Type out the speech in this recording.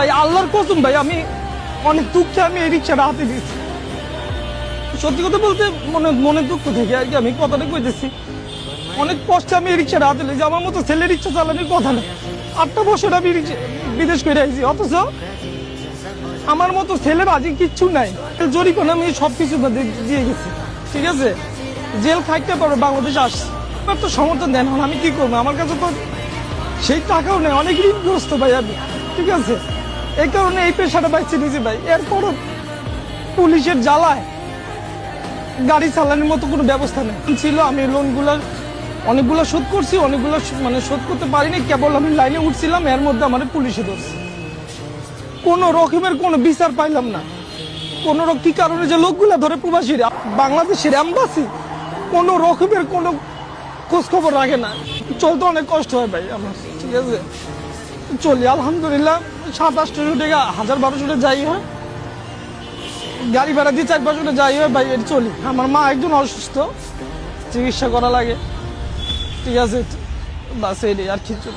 ভাই আল্লাহর কসম ভাই, আমি অনেক দুঃখে আমি এই রিক্সাটা হাতে দিয়েছি। সত্যি কথা বলতে মনে দুঃখ থেকে আর কি আমি কথাটা কইতেছি। অনেক কষ্টে আমি এই রিক্সাটা হাতে নিয়েছি। আমার মতো ছেলে রিক্সা চালানোর কথা না। 8টা বছর আমি বিদেশ করে আইছি, অথচ আমার মতো ছেলের আজ কিচ্ছু নাই। জরিমানা আমি সবকিছু দিয়ে গেছি, ঠিক আছে। জেল খাইতে পারো, বাংলাদেশে আসছি, এবার তো সমর্থন দেন। আমি কি করবো? আমার কাছে তো সেই টাকাও নেই, অনেক ঋণগ্রস্ত ভাই আমি, ঠিক আছে। এই কারণে এই পেশাটা বাইছে নিয়েছি ভাই। এরপরও পুলিশের জ্বালায় গাড়ি চালানোর মতো কোনো ব্যবস্থা নেই ছিল। আমি লোনগুলো অনেকগুলো শোধ করছি, অনেকগুলো শোধ করতে পারিনি। কেবল আমি লাইনে উঠছিলাম, এর মধ্যে আমার পুলিশে ধরছে। কোনো রকমের কোনো বিচার পাইলাম না। কোনো কি কারণে যে লোকগুলা ধরে প্রবাসীরা, বাংলাদেশের এম্বাসি কোনো রকমের কোনো খোঁজ খবর রাখে না। চলতে অনেক কষ্ট হয় ভাই আমার, ঠিক আছে। চলি আলহামদুলিল্লাহ, 700-800 টাকা, 1000-1200 টাকা যাই হয়, গাড়ি ভাড়া দিয়ে 4-500 টাকা যাই হয় ভাই, চলি। আমার মা একজন অসুস্থ, চিকিৎসা করা লাগে, ঠিক আছে। বাস এই আর কিছু